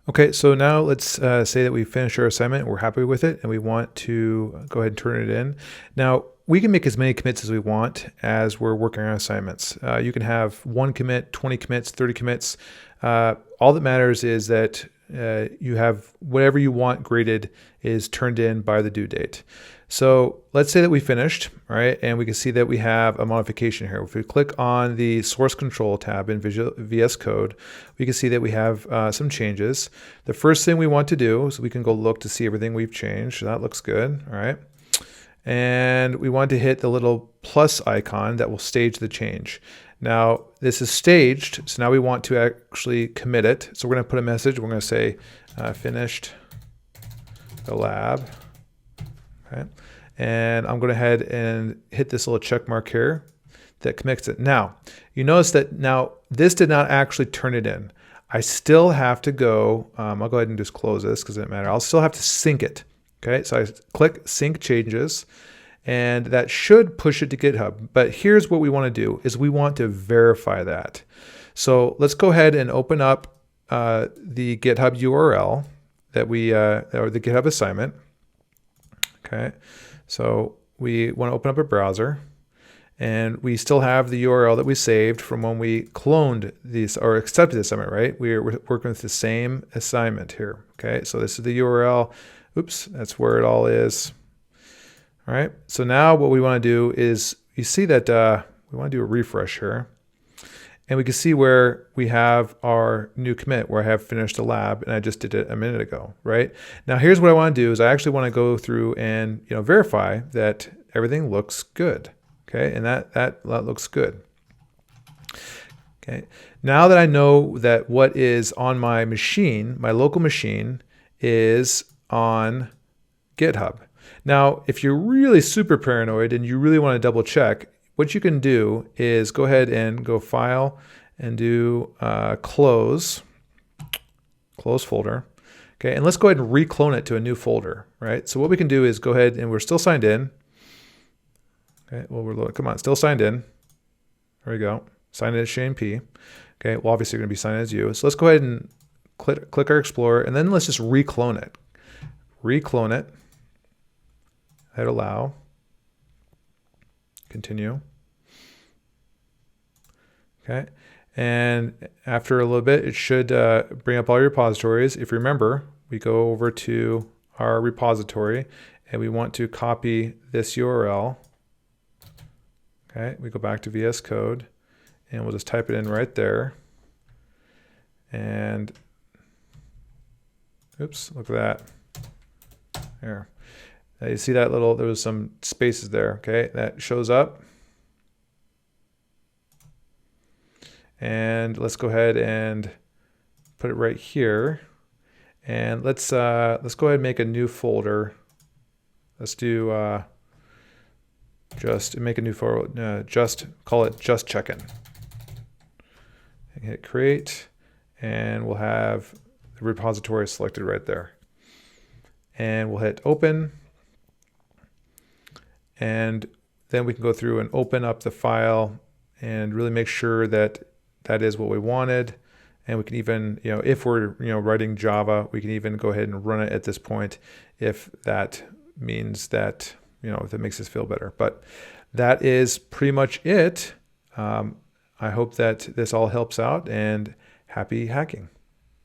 Okay, so now let's say that we finished our assignment, we're happy with it, and we want to go ahead and turn it in. Now, we can make as many commits as we want as we're working on assignments. You can have 1 commit, 20 commits, 30 commits. All that matters is that you have whatever you want graded is turned in by the due date. So let's say that we finished, right? And we can see that we have a modification here. If we click on the source control tab in VS Code, we can see that we have some changes. The first thing we want to do is we can go look to see everything we've changed. So that looks good, all right? And we want to hit the little plus icon that will stage the change. Now, this is staged, so now we want to actually commit it. So we're going to put a message. We're going to say finished the lab. Okay. And I'm going to head and hit this little check mark here that commits it. Now, you notice that now this did not actually turn it in. I still have to go, I'll go ahead and just close this because it doesn't matter. I'll still have to sync it. Okay, so I click sync changes, and that should push it to GitHub. But here's what we want to do is we want to verify that. So let's go ahead and open up the GitHub URL that or the GitHub assignment. Okay, so we want to open up a browser, and we still have the URL that we saved from when we cloned these or accepted the assignment, right? We're working with the same assignment here. Okay, so this is the URL. Oops, that's where it all is. All right, so now what we want to do is, you see that we want to do a refresh here. And we can see where we have our new commit, where I have finished the lab, and I just did it a minute ago, right? Now here's what I want to do is I actually want to go through and verify that everything looks good, okay? And that looks good. Okay, now that I know that what is on my machine, my local machine, is on GitHub. Now, if you're really super paranoid and you really want to double check, what you can do is go ahead and go File and do Close folder. Okay, and let's go ahead and reclone it to a new folder, right? So what we can do is go ahead, and we're still signed in. Okay, well, come on, still signed in. There we go. Signed in as Shane P. Okay, well, obviously you're going to be signed in as you. So let's go ahead and click our Explorer, and then let's just reclone it. Reclone it. Hit allow. Continue. Okay, and after a little bit, it should bring up all your repositories. If you remember, we go over to our repository, and we want to copy this URL. Okay, we go back to VS Code, and we'll just type it in right there. And oops, look at that. There. You see that little, there was some spaces there, okay? That shows up. And let's go ahead and put it right here. And let's go ahead and make a new folder. Let's do just make a new folder, just call it just checkin. Hit create, and we'll have the repository selected right there. And we'll hit open. And then we can go through and open up the file and really make sure that that is what we wanted. And we can even, if we're, writing Java, we can even go ahead and run it at this point if that means that, if it makes us feel better. But that is pretty much it. I hope that this all helps out, and happy hacking.